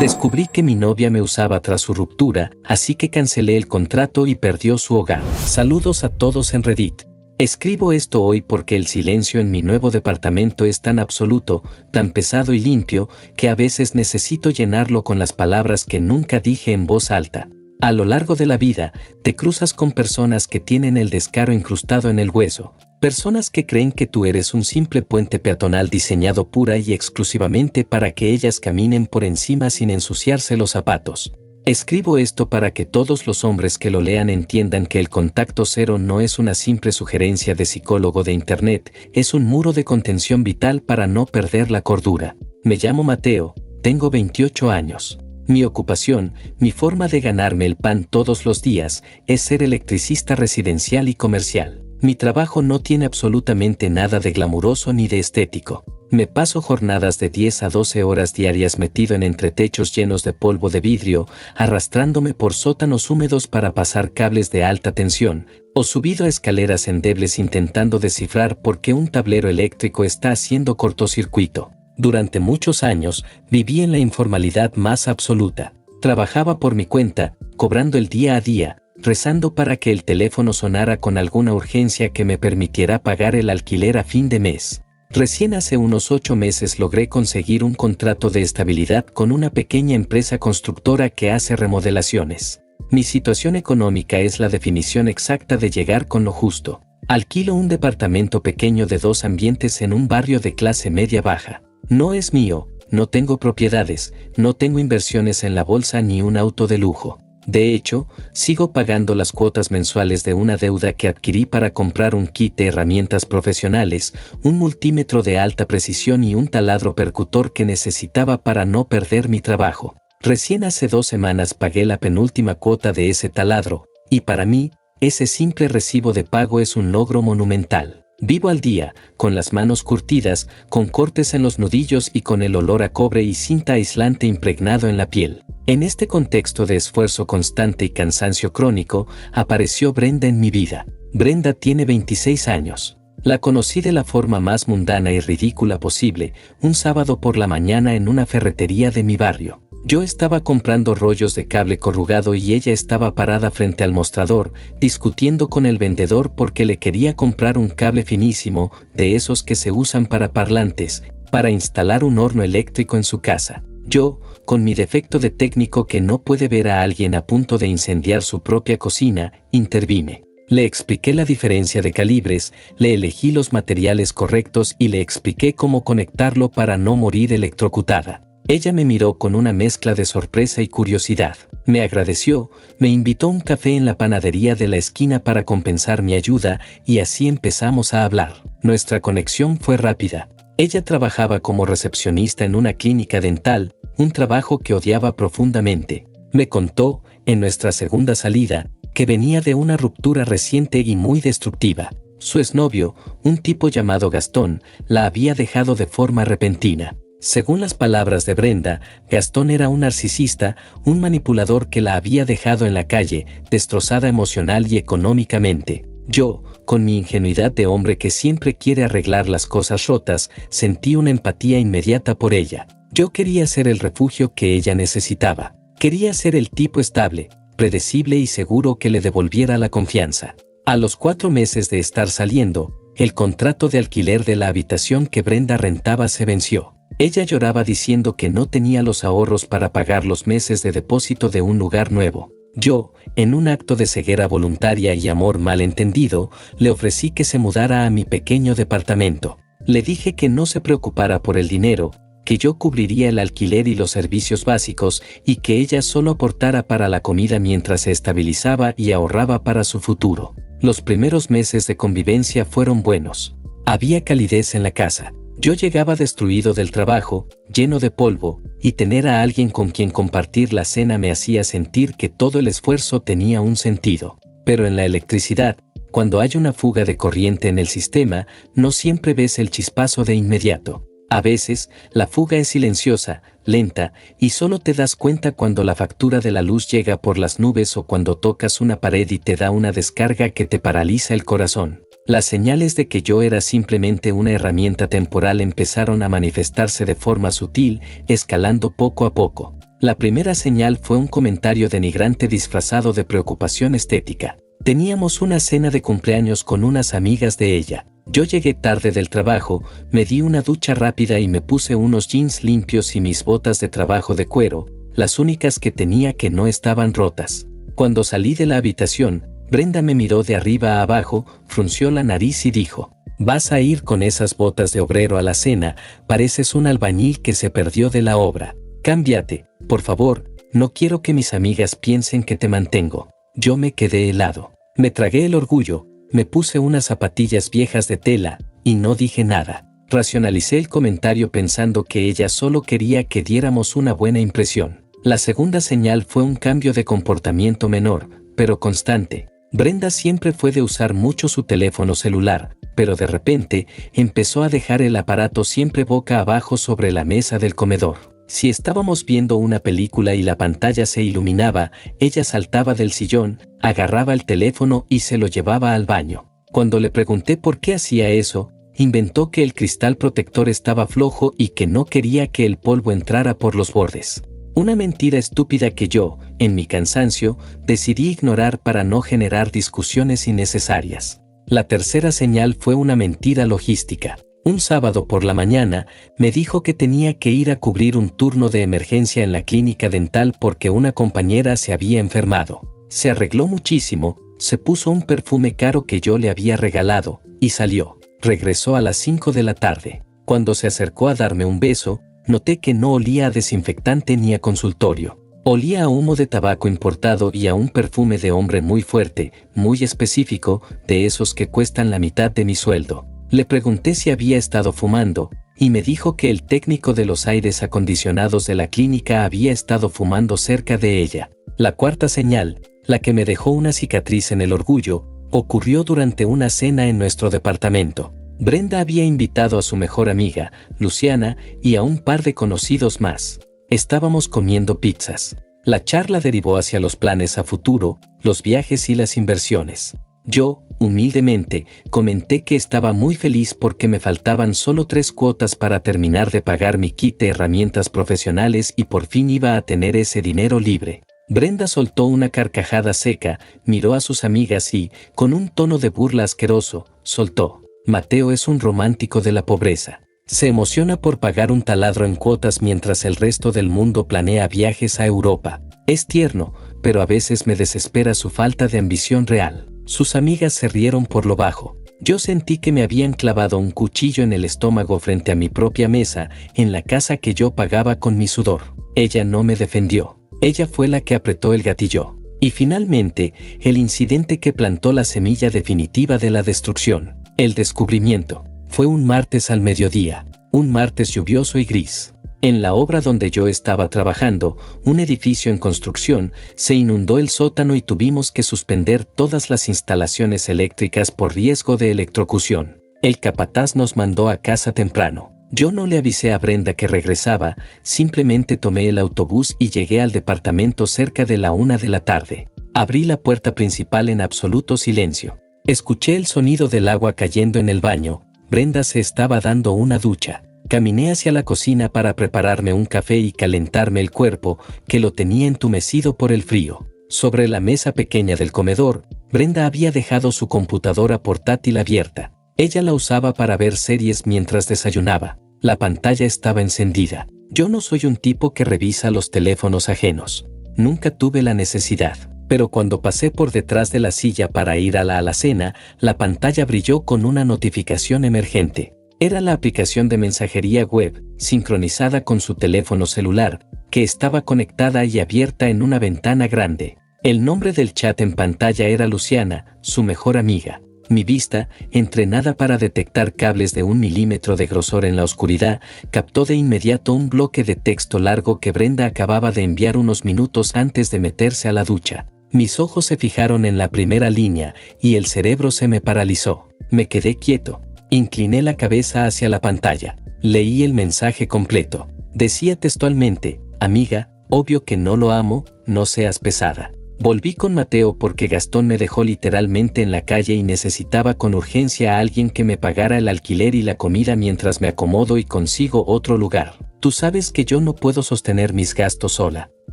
Descubrí que mi novia me usaba tras su ruptura, así que cancelé el contrato y perdió su hogar. Saludos a todos en Reddit. Escribo esto hoy porque el silencio en mi nuevo departamento es tan absoluto, tan pesado y limpio, que a veces necesito llenarlo con las palabras que nunca dije en voz alta. A lo largo de la vida, te cruzas con personas que tienen el descaro incrustado en el hueso. Personas que creen que tú eres un simple puente peatonal diseñado pura y exclusivamente para que ellas caminen por encima sin ensuciarse los zapatos. Escribo esto para que todos los hombres que lo lean entiendan que el contacto cero no es una simple sugerencia de psicólogo de internet, es un muro de contención vital para no perder la cordura. Me llamo Mateo, tengo 28 años. Mi ocupación, mi forma de ganarme el pan todos los días, es ser electricista residencial y comercial. Mi trabajo no tiene absolutamente nada de glamuroso ni de estético. Me paso jornadas de 10 a 12 horas diarias metido en entretechos llenos de polvo de vidrio, arrastrándome por sótanos húmedos para pasar cables de alta tensión, o subido a escaleras endebles intentando descifrar por qué un tablero eléctrico está haciendo cortocircuito. Durante muchos años, viví en la informalidad más absoluta. Trabajaba por mi cuenta, cobrando el día a día, rezando para que el teléfono sonara con alguna urgencia que me permitiera pagar el alquiler a fin de mes. Recién hace unos 8 meses logré conseguir un contrato de estabilidad con una pequeña empresa constructora que hace remodelaciones. Mi situación económica es la definición exacta de llegar con lo justo. Alquilo un departamento pequeño de 2 ambientes en un barrio de clase media-baja. No es mío, no tengo propiedades, no tengo inversiones en la bolsa ni un auto de lujo. De hecho, sigo pagando las cuotas mensuales de una deuda que adquirí para comprar un kit de herramientas profesionales, un multímetro de alta precisión y un taladro percutor que necesitaba para no perder mi trabajo. Recién hace 2 semanas pagué la penúltima cuota de ese taladro, y para mí, ese simple recibo de pago es un logro monumental. Vivo al día, con las manos curtidas, con cortes en los nudillos y con el olor a cobre y cinta aislante impregnado en la piel. En este contexto de esfuerzo constante y cansancio crónico, apareció Brenda en mi vida. Brenda tiene 26 años. La conocí de la forma más mundana y ridícula posible, un sábado por la mañana en una ferretería de mi barrio. Yo estaba comprando rollos de cable corrugado y ella estaba parada frente al mostrador, discutiendo con el vendedor porque le quería comprar un cable finísimo, de esos que se usan para parlantes, para instalar un horno eléctrico en su casa. Yo, con mi defecto de técnico que no puede ver a alguien a punto de incendiar su propia cocina, intervine. Le expliqué la diferencia de calibres, le elegí los materiales correctos y le expliqué cómo conectarlo para no morir electrocutada. Ella me miró con una mezcla de sorpresa y curiosidad. Me agradeció, me invitó a un café en la panadería de la esquina para compensar mi ayuda y así empezamos a hablar. Nuestra conexión fue rápida. Ella trabajaba como recepcionista en una clínica dental, un trabajo que odiaba profundamente. Me contó, en nuestra segunda salida, que venía de una ruptura reciente y muy destructiva. Su exnovio, un tipo llamado Gastón, la había dejado de forma repentina. Según las palabras de Brenda, Gastón era un narcisista, un manipulador que la había dejado en la calle, destrozada emocional y económicamente. Yo, con mi ingenuidad de hombre que siempre quiere arreglar las cosas rotas, sentí una empatía inmediata por ella. Yo quería ser el refugio que ella necesitaba. Quería ser el tipo estable, predecible y seguro que le devolviera la confianza. A los 4 meses de estar saliendo, el contrato de alquiler de la habitación que Brenda rentaba se venció. Ella lloraba diciendo que no tenía los ahorros para pagar los meses de depósito de un lugar nuevo. Yo, en un acto de ceguera voluntaria y amor malentendido, le ofrecí que se mudara a mi pequeño departamento. Le dije que no se preocupara por el dinero, que yo cubriría el alquiler y los servicios básicos y que ella solo aportara para la comida mientras se estabilizaba y ahorraba para su futuro. Los primeros meses de convivencia fueron buenos. Había calidez en la casa. Yo llegaba destruido del trabajo, lleno de polvo, y tener a alguien con quien compartir la cena me hacía sentir que todo el esfuerzo tenía un sentido. Pero en la electricidad, cuando hay una fuga de corriente en el sistema, no siempre ves el chispazo de inmediato. A veces, la fuga es silenciosa, lenta, y solo te das cuenta cuando la factura de la luz llega por las nubes o cuando tocas una pared y te da una descarga que te paraliza el corazón. Las señales de que yo era simplemente una herramienta temporal empezaron a manifestarse de forma sutil, escalando poco a poco. La primera señal fue un comentario denigrante disfrazado de preocupación estética. Teníamos una cena de cumpleaños con unas amigas de ella. Yo llegué tarde del trabajo, me di una ducha rápida y me puse unos jeans limpios y mis botas de trabajo de cuero, las únicas que tenía que no estaban rotas. Cuando salí de la habitación, Brenda me miró de arriba a abajo, frunció la nariz y dijo: «Vas a ir con esas botas de obrero a la cena, pareces un albañil que se perdió de la obra. Cámbiate, por favor, no quiero que mis amigas piensen que te mantengo». Yo me quedé helado. Me tragué el orgullo, me puse unas zapatillas viejas de tela, y no dije nada. Racionalicé el comentario pensando que ella solo quería que diéramos una buena impresión. La segunda señal fue un cambio de comportamiento menor, pero constante. Brenda siempre fue de usar mucho su teléfono celular, pero de repente empezó a dejar el aparato siempre boca abajo sobre la mesa del comedor. Si estábamos viendo una película y la pantalla se iluminaba, ella saltaba del sillón, agarraba el teléfono y se lo llevaba al baño. Cuando le pregunté por qué hacía eso, inventó que el cristal protector estaba flojo y que no quería que el polvo entrara por los bordes. Una mentira estúpida que yo, en mi cansancio, decidí ignorar para no generar discusiones innecesarias. La tercera señal fue una mentira logística. Un sábado por la mañana, me dijo que tenía que ir a cubrir un turno de emergencia en la clínica dental porque una compañera se había enfermado. Se arregló muchísimo, se puso un perfume caro que yo le había regalado, y salió. Regresó a las 5 de la tarde. Cuando se acercó a darme un beso, noté que no olía a desinfectante ni a consultorio. Olía a humo de tabaco importado y a un perfume de hombre muy fuerte, muy específico, de esos que cuestan la mitad de mi sueldo. Le pregunté si había estado fumando, y me dijo que el técnico de los aires acondicionados de la clínica había estado fumando cerca de ella. La cuarta señal, la que me dejó una cicatriz en el orgullo, ocurrió durante una cena en nuestro departamento. Brenda había invitado a su mejor amiga, Luciana, y a un par de conocidos más. Estábamos comiendo pizzas. La charla derivó hacia los planes a futuro, los viajes y las inversiones. Yo, humildemente, comenté que estaba muy feliz porque me faltaban solo 3 cuotas para terminar de pagar mi kit de herramientas profesionales y por fin iba a tener ese dinero libre. Brenda soltó una carcajada seca, miró a sus amigas y, con un tono de burla asqueroso, soltó: «Mateo es un romántico de la pobreza. Se emociona por pagar un taladro en cuotas mientras el resto del mundo planea viajes a Europa. Es tierno, pero a veces me desespera su falta de ambición real». Sus amigas se rieron por lo bajo. Yo sentí que me habían clavado un cuchillo en el estómago frente a mi propia mesa, en la casa que yo pagaba con mi sudor. Ella no me defendió. Ella fue la que apretó el gatillo. Y finalmente, el incidente que plantó la semilla definitiva de la destrucción. El descubrimiento. Fue un martes al mediodía. Un martes lluvioso y gris. En la obra donde yo estaba trabajando, un edificio en construcción, se inundó el sótano y tuvimos que suspender todas las instalaciones eléctricas por riesgo de electrocución. El capataz nos mandó a casa temprano. Yo no le avisé a Brenda que regresaba, simplemente tomé el autobús y llegué al departamento cerca de la 1 de la tarde. Abrí la puerta principal en absoluto silencio. Escuché el sonido del agua cayendo en el baño. Brenda se estaba dando una ducha. Caminé hacia la cocina para prepararme un café y calentarme el cuerpo, que lo tenía entumecido por el frío. Sobre la mesa pequeña del comedor, Brenda había dejado su computadora portátil abierta. Ella la usaba para ver series mientras desayunaba. La pantalla estaba encendida. Yo no soy un tipo que revisa los teléfonos ajenos. Nunca tuve la necesidad. Pero cuando pasé por detrás de la silla para ir a la alacena, la pantalla brilló con una notificación emergente. Era la aplicación de mensajería web, sincronizada con su teléfono celular, que estaba conectada y abierta en una ventana grande. El nombre del chat en pantalla era Luciana, su mejor amiga. Mi vista, entrenada para detectar cables de 1 milímetro de grosor en la oscuridad, captó de inmediato un bloque de texto largo que Brenda acababa de enviar unos minutos antes de meterse a la ducha. Mis ojos se fijaron en la primera línea y el cerebro se me paralizó. Me quedé quieto. Incliné la cabeza hacia la pantalla. Leí el mensaje completo. Decía textualmente: «Amiga, obvio que no lo amo, no seas pesada. Volví con Mateo porque Gastón me dejó literalmente en la calle y necesitaba con urgencia a alguien que me pagara el alquiler y la comida mientras me acomodo y consigo otro lugar. Tú sabes que yo no puedo sostener mis gastos sola.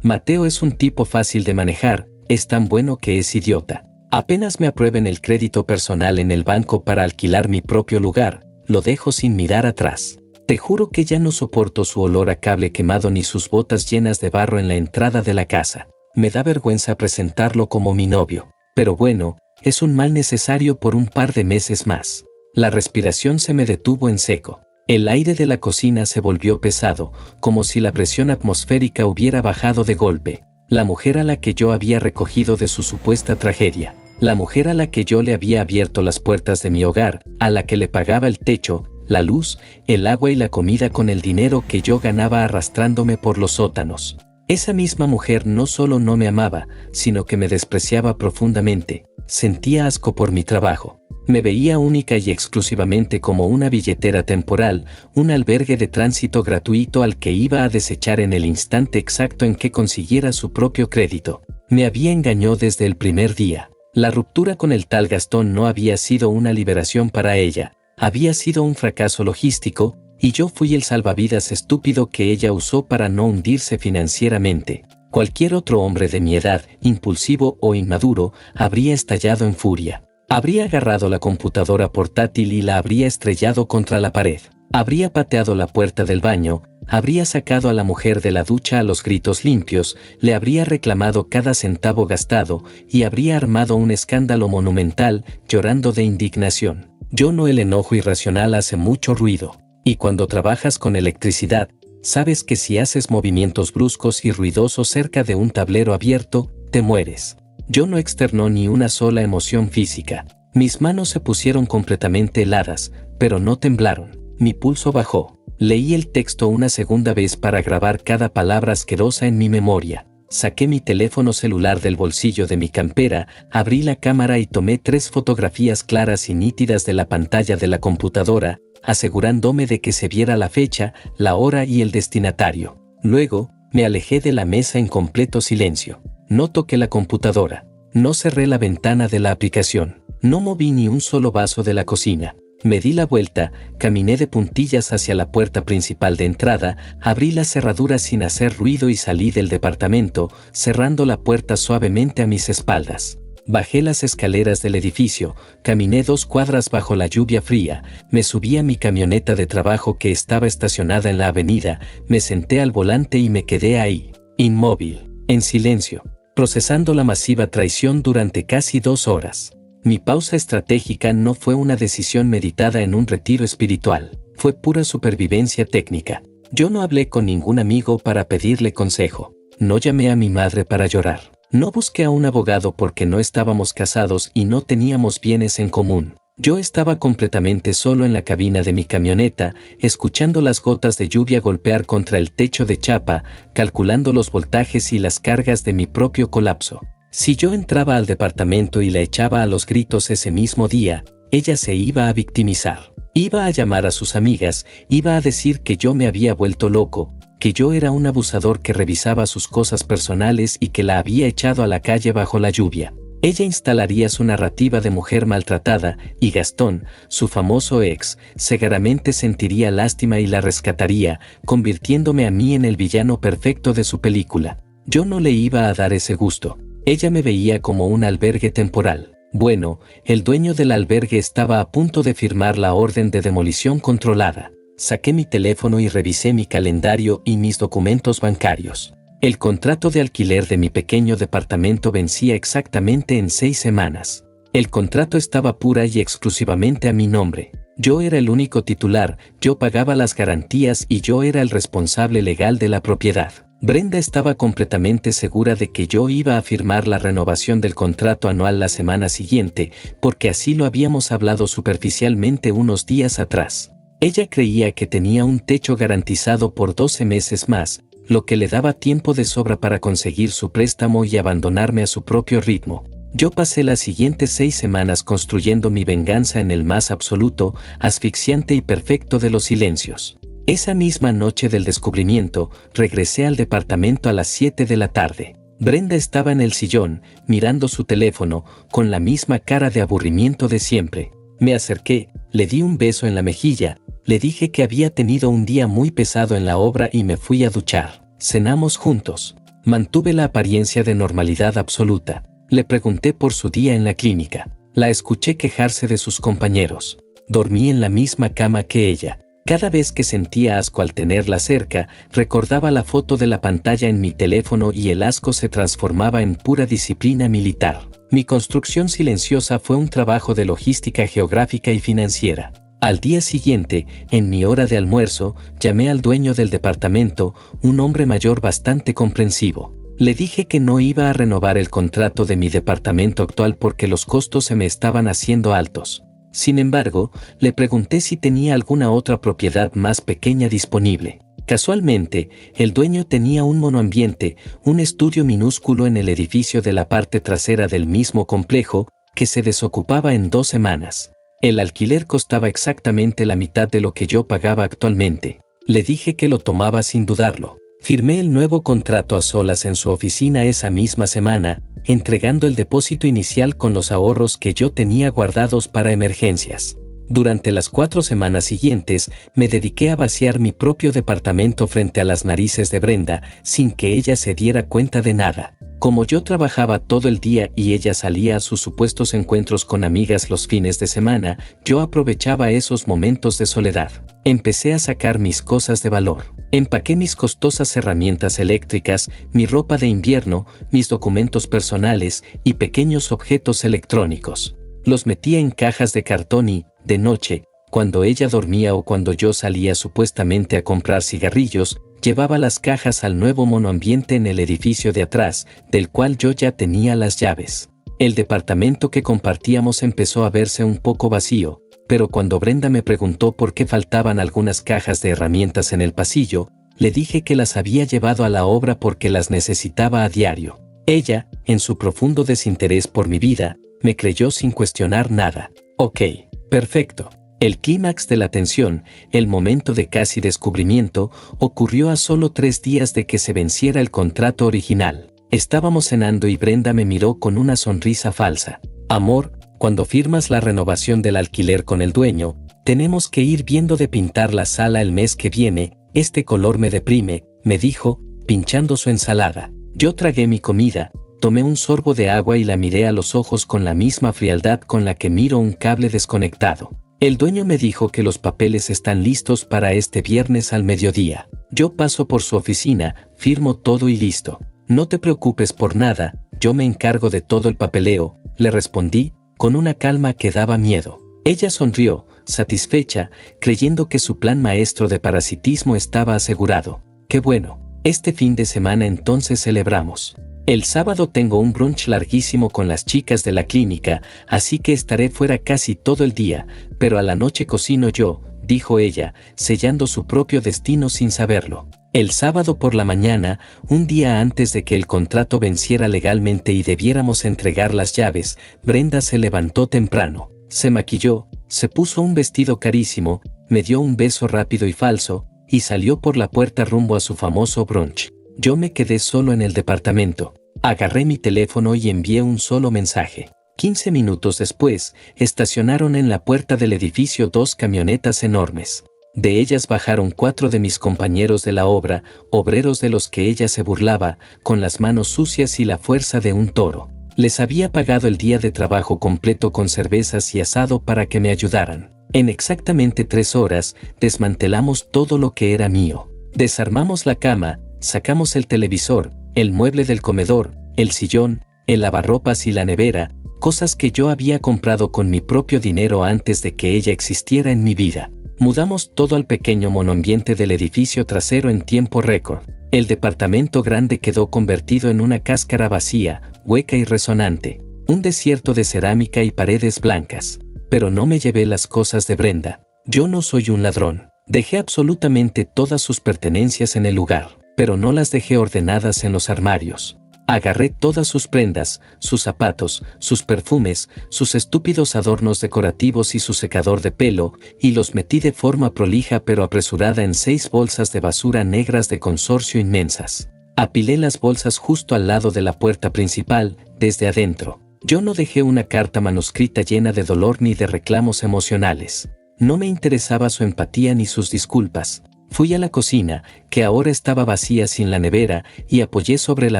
Mateo es un tipo fácil de manejar, es tan bueno que es idiota. Apenas me aprueben el crédito personal en el banco para alquilar mi propio lugar, lo dejo sin mirar atrás. Te juro que ya no soporto su olor a cable quemado ni sus botas llenas de barro en la entrada de la casa. Me da vergüenza presentarlo como mi novio. Pero bueno, es un mal necesario por un par de meses más. La respiración se me detuvo en seco. El aire de la cocina se volvió pesado, como si la presión atmosférica hubiera bajado de golpe. La mujer a la que yo había recogido de su supuesta tragedia. La mujer a la que yo le había abierto las puertas de mi hogar, a la que le pagaba el techo, la luz, el agua y la comida con el dinero que yo ganaba arrastrándome por los sótanos. Esa misma mujer no solo no me amaba, sino que me despreciaba profundamente. Sentía asco por mi trabajo. Me veía única y exclusivamente como una billetera temporal, un albergue de tránsito gratuito al que iba a desechar en el instante exacto en que consiguiera su propio crédito. Me había engañado desde el primer día. La ruptura con el tal Gastón no había sido una liberación para ella, había sido un fracaso logístico, y yo fui el salvavidas estúpido que ella usó para no hundirse financieramente. Cualquier otro hombre de mi edad, impulsivo o inmaduro, habría estallado en furia. Habría agarrado la computadora portátil y la habría estrellado contra la pared. Habría pateado la puerta del baño, habría sacado a la mujer de la ducha a los gritos limpios, le habría reclamado cada centavo gastado y habría armado un escándalo monumental, llorando de indignación. Yo no, el enojo irracional hace mucho ruido. Y cuando trabajas con electricidad, sabes que si haces movimientos bruscos y ruidosos cerca de un tablero abierto, te mueres. Yo no externó ni una sola emoción física. Mis manos se pusieron completamente heladas, pero no temblaron. Mi pulso bajó. Leí el texto una segunda vez para grabar cada palabra asquerosa en mi memoria. Saqué mi teléfono celular del bolsillo de mi campera, abrí la cámara y tomé 3 fotografías claras y nítidas de la pantalla de la computadora, asegurándome de que se viera la fecha, la hora y el destinatario. Luego, me alejé de la mesa en completo silencio. No toqué la computadora, no cerré la ventana de la aplicación, no moví ni un solo vaso de la cocina. Me di la vuelta, caminé de puntillas hacia la puerta principal de entrada, abrí la cerradura sin hacer ruido y salí del departamento, cerrando la puerta suavemente a mis espaldas. Bajé las escaleras del edificio, caminé 2 cuadras bajo la lluvia fría, me subí a mi camioneta de trabajo que estaba estacionada en la avenida, me senté al volante y me quedé ahí, inmóvil, en silencio, procesando la masiva traición durante casi 2 horas. Mi pausa estratégica no fue una decisión meditada en un retiro espiritual, fue pura supervivencia técnica. Yo no hablé con ningún amigo para pedirle consejo, no llamé a mi madre para llorar, no busqué a un abogado porque no estábamos casados y no teníamos bienes en común. Yo estaba completamente solo en la cabina de mi camioneta, escuchando las gotas de lluvia golpear contra el techo de chapa, calculando los voltajes y las cargas de mi propio colapso. Si yo entraba al departamento y la echaba a los gritos ese mismo día, ella se iba a victimizar. Iba a llamar a sus amigas, iba a decir que yo me había vuelto loco, que yo era un abusador que revisaba sus cosas personales y que la había echado a la calle bajo la lluvia. Ella instalaría su narrativa de mujer maltratada y Gastón, su famoso ex, seguramente sentiría lástima y la rescataría, convirtiéndome a mí en el villano perfecto de su película. Yo no le iba a dar ese gusto. Ella me veía como un albergue temporal. Bueno, el dueño del albergue estaba a punto de firmar la orden de demolición controlada. Saqué mi teléfono y revisé mi calendario y mis documentos bancarios. El contrato de alquiler de mi pequeño departamento vencía exactamente en 6 semanas. El contrato estaba pura y exclusivamente a mi nombre. Yo era el único titular, yo pagaba las garantías y yo era el responsable legal de la propiedad. Brenda estaba completamente segura de que yo iba a firmar la renovación del contrato anual la semana siguiente, porque así lo habíamos hablado superficialmente unos días atrás. Ella creía que tenía un techo garantizado por 12 meses más, lo que le daba tiempo de sobra para conseguir su préstamo y abandonarme a su propio ritmo. Yo pasé las siguientes 6 semanas construyendo mi venganza en el más absoluto, asfixiante y perfecto de los silencios. Esa misma noche del descubrimiento, regresé al departamento a las 7 de la tarde. Brenda estaba en el sillón, mirando su teléfono, con la misma cara de aburrimiento de siempre. Me acerqué, le di un beso en la mejilla, Le dije que había tenido un día muy pesado en la obra y me fui a duchar. Cenamos juntos. Mantuve la apariencia de normalidad absoluta. Le pregunté por su día en la clínica. La escuché quejarse de sus compañeros. Dormí en la misma cama que ella. Cada vez que sentía asco al tenerla cerca, recordaba la foto de la pantalla en mi teléfono y el asco se transformaba en pura disciplina militar. Mi construcción silenciosa fue un trabajo de logística geográfica y financiera. Al día siguiente, en mi hora de almuerzo, llamé al dueño del departamento, un hombre mayor bastante comprensivo. Le dije que no iba a renovar el contrato de mi departamento actual porque los costos se me estaban haciendo altos. Sin embargo, le pregunté si tenía alguna otra propiedad más pequeña disponible. Casualmente, el dueño tenía un monoambiente, un estudio minúsculo en el edificio de la parte trasera del mismo complejo, que se desocupaba en 2 semanas. El alquiler costaba exactamente la mitad de lo que yo pagaba actualmente. Le dije que lo tomaba sin dudarlo. Firmé el nuevo contrato a solas en su oficina esa misma semana, entregando el depósito inicial con los ahorros que yo tenía guardados para emergencias. Durante las 4 semanas siguientes, me dediqué a vaciar mi propio departamento frente a las narices de Brenda, sin que ella se diera cuenta de nada. Como yo trabajaba todo el día y ella salía a sus supuestos encuentros con amigas los fines de semana, yo aprovechaba esos momentos de soledad. Empecé a sacar mis cosas de valor. Empaqué mis costosas herramientas eléctricas, mi ropa de invierno, mis documentos personales y pequeños objetos electrónicos. Los metía en cajas de cartón y, de noche, cuando ella dormía o cuando yo salía supuestamente a comprar cigarrillos, llevaba las cajas al nuevo monoambiente en el edificio de atrás, del cual yo ya tenía las llaves. El departamento que compartíamos empezó a verse un poco vacío, pero cuando Brenda me preguntó por qué faltaban algunas cajas de herramientas en el pasillo, le dije que las había llevado a la obra porque las necesitaba a diario. Ella, en su profundo desinterés por mi vida, me creyó sin cuestionar nada. Ok, perfecto. El clímax de la tensión, el momento de casi descubrimiento, ocurrió a solo 3 días de que se venciera el contrato original. Estábamos cenando y Brenda me miró con una sonrisa falsa. Amor, cuando firmas la renovación del alquiler con el dueño, tenemos que ir viendo de pintar la sala el mes que viene, este color me deprime, me dijo, pinchando su ensalada. Yo tragué mi comida, tomé un sorbo de agua y la miré a los ojos con la misma frialdad con la que miro un cable desconectado. El dueño me dijo que los papeles están listos para este viernes al mediodía. Yo paso por su oficina, firmo todo y listo. No te preocupes por nada, yo me encargo de todo el papeleo, le respondí, con una calma que daba miedo. Ella sonrió, satisfecha, creyendo que su plan maestro de parasitismo estaba asegurado. Qué bueno, este fin de semana entonces celebramos. El sábado tengo un brunch larguísimo con las chicas de la clínica, así que estaré fuera casi todo el día, pero a la noche cocino yo, dijo ella, sellando su propio destino sin saberlo. El sábado por la mañana, un día antes de que el contrato venciera legalmente y debiéramos entregar las llaves, Brenda se levantó temprano, se maquilló, se puso un vestido carísimo, me dio un beso rápido y falso, y salió por la puerta rumbo a su famoso brunch. Yo me quedé solo en el departamento. Agarré mi teléfono y envié un solo mensaje. 15 minutos después, estacionaron en la puerta del edificio 2 camionetas enormes. De ellas bajaron 4 de mis compañeros de la obra, obreros de los que ella se burlaba, con las manos sucias y la fuerza de un toro. Les había pagado el día de trabajo completo con cervezas y asado para que me ayudaran. En exactamente 3 horas, desmantelamos todo lo que era mío. Desarmamos la cama, sacamos el televisor, el mueble del comedor, el sillón, el lavarropas y la nevera, cosas que yo había comprado con mi propio dinero antes de que ella existiera en mi vida. Mudamos todo al pequeño monoambiente del edificio trasero en tiempo récord. El departamento grande quedó convertido en una cáscara vacía, hueca y resonante, un desierto de cerámica y paredes blancas. Pero no me llevé las cosas de Brenda. Yo no soy un ladrón. Dejé absolutamente todas sus pertenencias en el lugar, pero no las dejé ordenadas en los armarios. Agarré todas sus prendas, sus zapatos, sus perfumes, sus estúpidos adornos decorativos y su secador de pelo, y los metí de forma prolija pero apresurada en 6 bolsas de basura negras de consorcio inmensas. Apilé las bolsas justo al lado de la puerta principal, desde adentro. Yo no dejé una carta manuscrita llena de dolor ni de reclamos emocionales. No me interesaba su empatía ni sus disculpas. Fui a la cocina, que ahora estaba vacía sin la nevera, y apoyé sobre la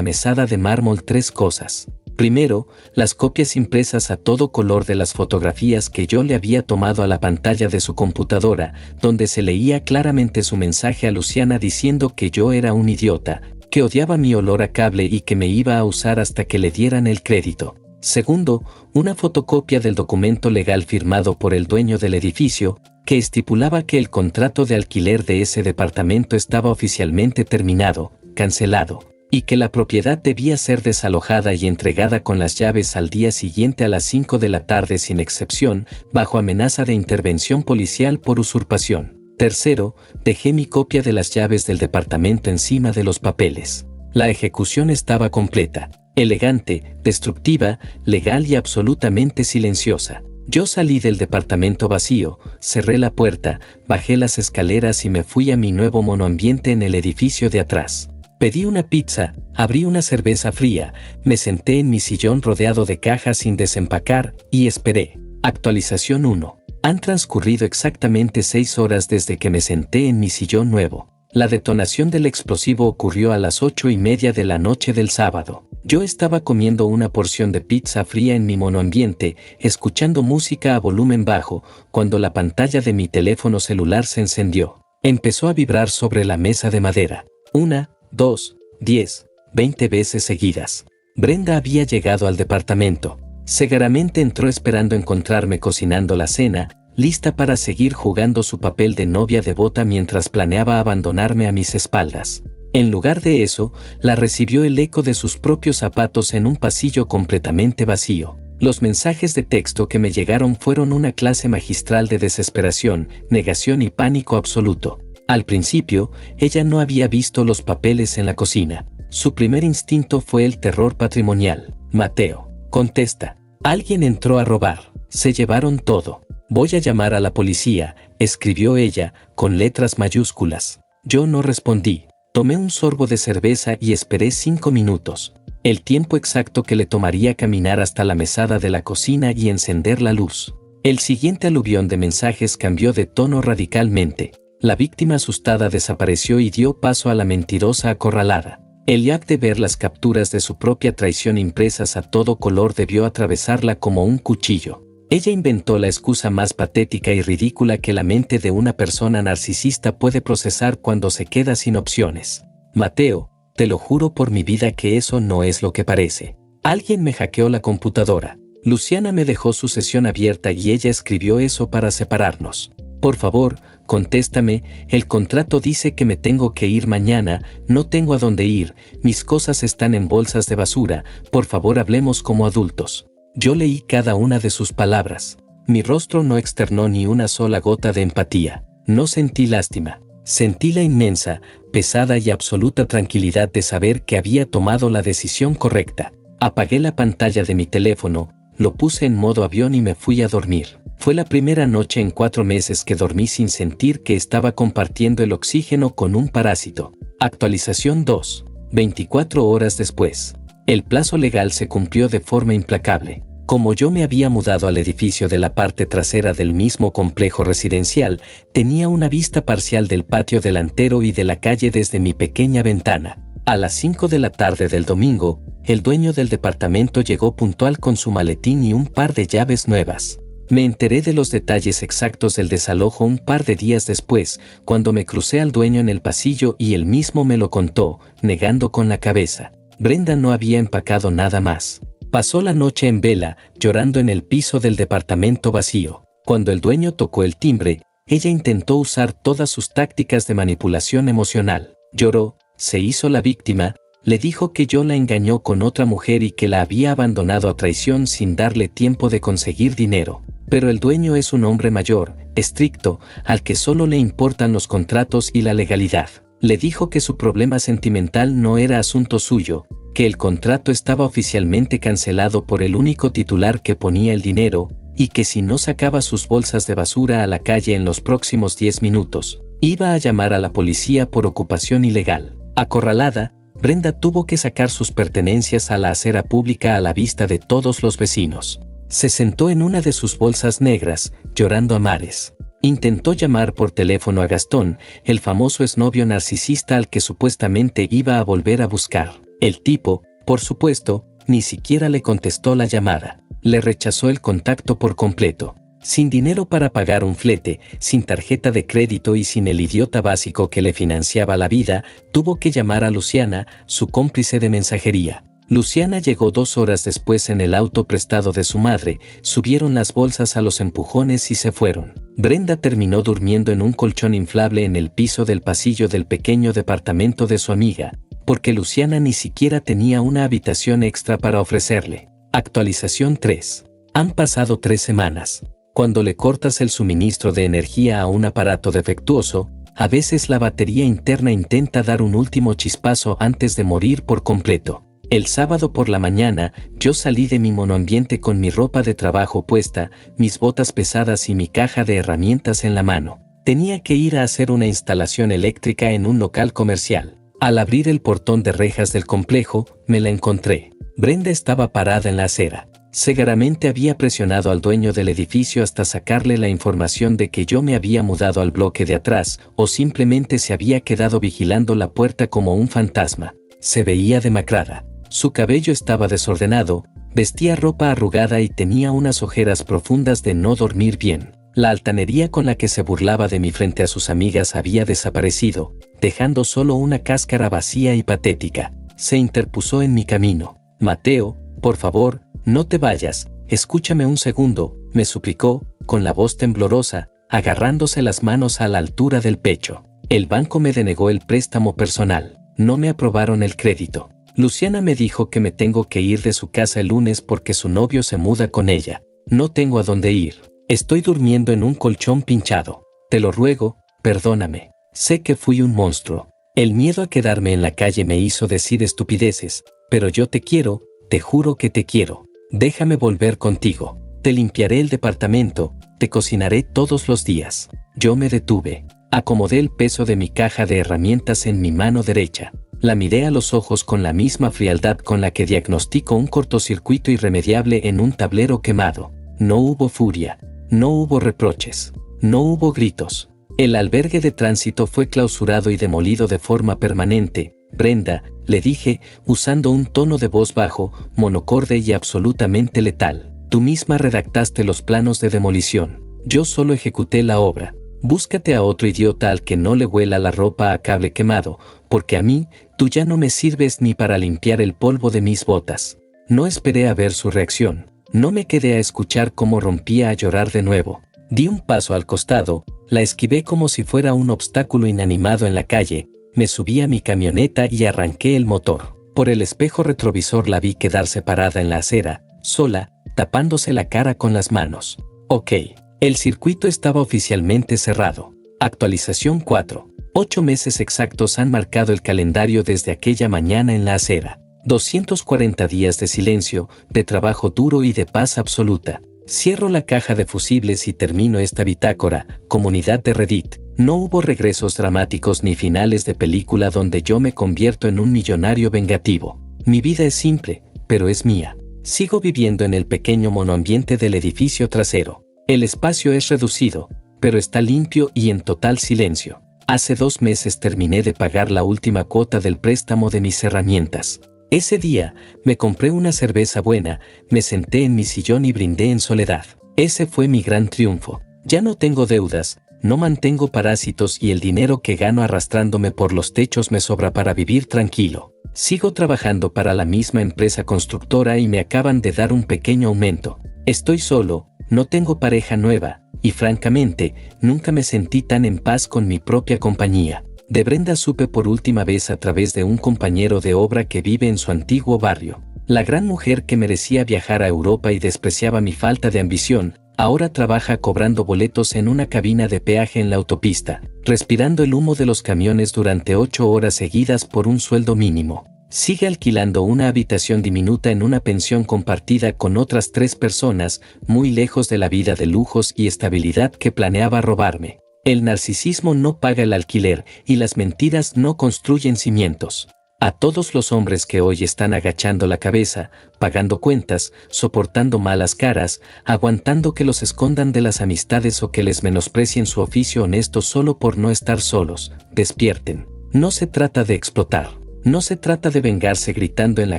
mesada de mármol 3 cosas. Primero, las copias impresas a todo color de las fotografías que yo le había tomado a la pantalla de su computadora, donde se leía claramente su mensaje a Luciana diciendo que yo era un idiota, que odiaba mi olor a cable y que me iba a usar hasta que le dieran el crédito. Segundo, una fotocopia del documento legal firmado por el dueño del edificio, que estipulaba que el contrato de alquiler de ese departamento estaba oficialmente terminado, cancelado, y que la propiedad debía ser desalojada y entregada con las llaves al día siguiente a las 5 de la tarde sin excepción, bajo amenaza de intervención policial por usurpación. Tercero, dejé mi copia de las llaves del departamento encima de los papeles. La ejecución estaba completa, elegante, destructiva, legal y absolutamente silenciosa. Yo salí del departamento vacío, cerré la puerta, bajé las escaleras y me fui a mi nuevo monoambiente en el edificio de atrás. Pedí una pizza, abrí una cerveza fría, me senté en mi sillón rodeado de cajas sin desempacar y esperé. Actualización 1. Han transcurrido exactamente 6 horas desde que me senté en mi sillón nuevo. La detonación del explosivo ocurrió a las 8:30 de la noche del sábado. Yo estaba comiendo una porción de pizza fría en mi monoambiente, escuchando música a volumen bajo, cuando la pantalla de mi teléfono celular se encendió. Empezó a vibrar sobre la mesa de madera. 1, 2, 10, 20 veces seguidas. Brenda había llegado al departamento. Seguramente entró esperando encontrarme cocinando la cena, lista para seguir jugando su papel de novia devota mientras planeaba abandonarme a mis espaldas. En lugar de eso, la recibió el eco de sus propios zapatos en un pasillo completamente vacío. Los mensajes de texto que me llegaron fueron una clase magistral de desesperación, negación y pánico absoluto. Al principio, ella no había visto los papeles en la cocina. Su primer instinto fue el terror patrimonial. Mateo, contesta. Alguien entró a robar. Se llevaron todo. Voy a llamar a la policía, escribió ella, con letras mayúsculas. Yo no respondí. Tomé un sorbo de cerveza y esperé 5 minutos. El tiempo exacto que le tomaría caminar hasta la mesada de la cocina y encender la luz. El siguiente aluvión de mensajes cambió de tono radicalmente. La víctima asustada desapareció y dio paso a la mentirosa acorralada. El acto de ver las capturas de su propia traición impresas a todo color debió atravesarla como un cuchillo. Ella inventó la excusa más patética y ridícula que la mente de una persona narcisista puede procesar cuando se queda sin opciones. Mateo, te lo juro por mi vida que eso no es lo que parece. Alguien me hackeó la computadora. Luciana me dejó su sesión abierta y ella escribió eso para separarnos. Por favor, contéstame, el contrato dice que me tengo que ir mañana, no tengo a dónde ir, mis cosas están en bolsas de basura, por favor hablemos como adultos. Yo leí cada una de sus palabras. Mi rostro no externó ni una sola gota de empatía. No sentí lástima. Sentí la inmensa, pesada y absoluta tranquilidad de saber que había tomado la decisión correcta. Apagué la pantalla de mi teléfono, lo puse en modo avión y me fui a dormir. Fue la primera noche en 4 meses que dormí sin sentir que estaba compartiendo el oxígeno con un parásito. Actualización 2. 24 horas después. El plazo legal se cumplió de forma implacable. Como yo me había mudado al edificio de la parte trasera del mismo complejo residencial, tenía una vista parcial del patio delantero y de la calle desde mi pequeña ventana. A las 5 de la tarde del domingo, el dueño del departamento llegó puntual con su maletín y un par de llaves nuevas. Me enteré de los detalles exactos del desalojo un par de días después, cuando me crucé al dueño en el pasillo y él mismo me lo contó, negando con la cabeza. Brenda no había empacado nada más. Pasó la noche en vela, llorando en el piso del departamento vacío. Cuando el dueño tocó el timbre, ella intentó usar todas sus tácticas de manipulación emocional. Lloró, se hizo la víctima, le dijo que yo la engañó con otra mujer y que la había abandonado a traición sin darle tiempo de conseguir dinero. Pero el dueño es un hombre mayor, estricto, al que solo le importan los contratos y la legalidad. Le dijo que su problema sentimental no era asunto suyo, que el contrato estaba oficialmente cancelado por el único titular que ponía el dinero, y que si no sacaba sus bolsas de basura a la calle en los próximos 10 minutos, iba a llamar a la policía por ocupación ilegal. Acorralada, Brenda tuvo que sacar sus pertenencias a la acera pública a la vista de todos los vecinos. Se sentó en una de sus bolsas negras, llorando a mares. Intentó llamar por teléfono a Gastón, el famoso exnovio narcisista al que supuestamente iba a volver a buscar. El tipo, por supuesto, ni siquiera le contestó la llamada. Le rechazó el contacto por completo. Sin dinero para pagar un flete, sin tarjeta de crédito y sin el idiota básico que le financiaba la vida, tuvo que llamar a Luciana, su cómplice de mensajería. Luciana llegó 2 horas después en el auto prestado de su madre, subieron las bolsas a los empujones y se fueron. Brenda terminó durmiendo en un colchón inflable en el piso del pasillo del pequeño departamento de su amiga, porque Luciana ni siquiera tenía una habitación extra para ofrecerle. Actualización 3. Han pasado 3 semanas. Cuando le cortas el suministro de energía a un aparato defectuoso, a veces la batería interna intenta dar un último chispazo antes de morir por completo. El sábado por la mañana, yo salí de mi monoambiente con mi ropa de trabajo puesta, mis botas pesadas y mi caja de herramientas en la mano. Tenía que ir a hacer una instalación eléctrica en un local comercial. Al abrir el portón de rejas del complejo, me la encontré. Brenda estaba parada en la acera. Seguramente había presionado al dueño del edificio hasta sacarle la información de que yo me había mudado al bloque de atrás, o simplemente se había quedado vigilando la puerta como un fantasma. Se veía demacrada. Su cabello estaba desordenado, vestía ropa arrugada y tenía unas ojeras profundas de no dormir bien. La altanería con la que se burlaba de mí frente a sus amigas había desaparecido, dejando solo una cáscara vacía y patética. Se interpuso en mi camino. «Mateo, por favor, no te vayas, escúchame un segundo», me suplicó, con la voz temblorosa, agarrándose las manos a la altura del pecho. El banco me denegó el préstamo personal. No me aprobaron el crédito. Luciana me dijo que me tengo que ir de su casa el lunes porque su novio se muda con ella. No tengo a dónde ir. Estoy durmiendo en un colchón pinchado. Te lo ruego, perdóname. Sé que fui un monstruo. El miedo a quedarme en la calle me hizo decir estupideces, pero yo te quiero, te juro que te quiero. Déjame volver contigo. Te limpiaré el departamento, te cocinaré todos los días. Yo me detuve. Acomodé el peso de mi caja de herramientas en mi mano derecha. La miré a los ojos con la misma frialdad con la que diagnostico un cortocircuito irremediable en un tablero quemado. No hubo furia, no hubo reproches, no hubo gritos. El albergue de tránsito fue clausurado y demolido de forma permanente. Brenda, le dije, usando un tono de voz bajo, monocorde y absolutamente letal. Tú misma redactaste los planos de demolición. Yo solo ejecuté la obra. Búscate a otro idiota al que no le huela la ropa a cable quemado, porque a mí, tú ya no me sirves ni para limpiar el polvo de mis botas. No esperé a ver su reacción. No me quedé a escuchar cómo rompía a llorar de nuevo. Di un paso al costado, la esquivé como si fuera un obstáculo inanimado en la calle, me subí a mi camioneta y arranqué el motor. Por el espejo retrovisor la vi quedarse parada en la acera, sola, tapándose la cara con las manos. Ok. El circuito estaba oficialmente cerrado. Actualización 4. 8 meses exactos han marcado el calendario desde aquella mañana en la acera. 240 días de silencio, de trabajo duro y de paz absoluta. Cierro la caja de fusibles y termino esta bitácora, comunidad de Reddit. No hubo regresos dramáticos ni finales de película donde yo me convierto en un millonario vengativo. Mi vida es simple, pero es mía. Sigo viviendo en el pequeño monoambiente del edificio trasero. El espacio es reducido, pero está limpio y en total silencio. Hace 2 meses terminé de pagar la última cuota del préstamo de mis herramientas. Ese día, me compré una cerveza buena, me senté en mi sillón y brindé en soledad. Ese fue mi gran triunfo. Ya no tengo deudas, no mantengo parásitos y el dinero que gano arrastrándome por los techos me sobra para vivir tranquilo. Sigo trabajando para la misma empresa constructora y me acaban de dar un pequeño aumento. Estoy solo, no tengo pareja nueva, y francamente, nunca me sentí tan en paz con mi propia compañía. De Brenda supe por última vez a través de un compañero de obra que vive en su antiguo barrio. La gran mujer que merecía viajar a Europa y despreciaba mi falta de ambición, ahora trabaja cobrando boletos en una cabina de peaje en la autopista, respirando el humo de los camiones durante 8 horas seguidas por un sueldo mínimo. Sigue alquilando una habitación diminuta en una pensión compartida con otras 3 personas, muy lejos de la vida de lujos y estabilidad que planeaba robarme. El narcisismo no paga el alquiler y las mentiras no construyen cimientos. A todos los hombres que hoy están agachando la cabeza, pagando cuentas, soportando malas caras, aguantando que los escondan de las amistades o que les menosprecien su oficio honesto solo por no estar solos, despierten. No se trata de explotar. No se trata de vengarse gritando en la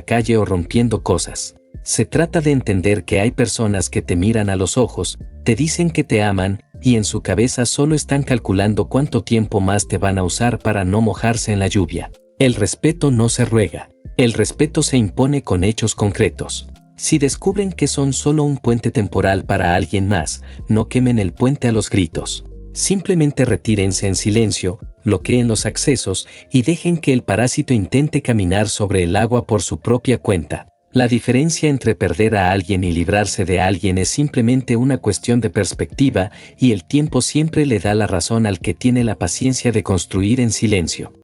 calle o rompiendo cosas. Se trata de entender que hay personas que te miran a los ojos, te dicen que te aman, y en su cabeza solo están calculando cuánto tiempo más te van a usar para no mojarse en la lluvia. El respeto no se ruega, el respeto se impone con hechos concretos. Si descubren que son solo un puente temporal para alguien más, no quemen el puente a los gritos. Simplemente retírense en silencio, bloqueen los accesos y dejen que el parásito intente caminar sobre el agua por su propia cuenta. La diferencia entre perder a alguien y librarse de alguien es simplemente una cuestión de perspectiva, y el tiempo siempre le da la razón al que tiene la paciencia de construir en silencio.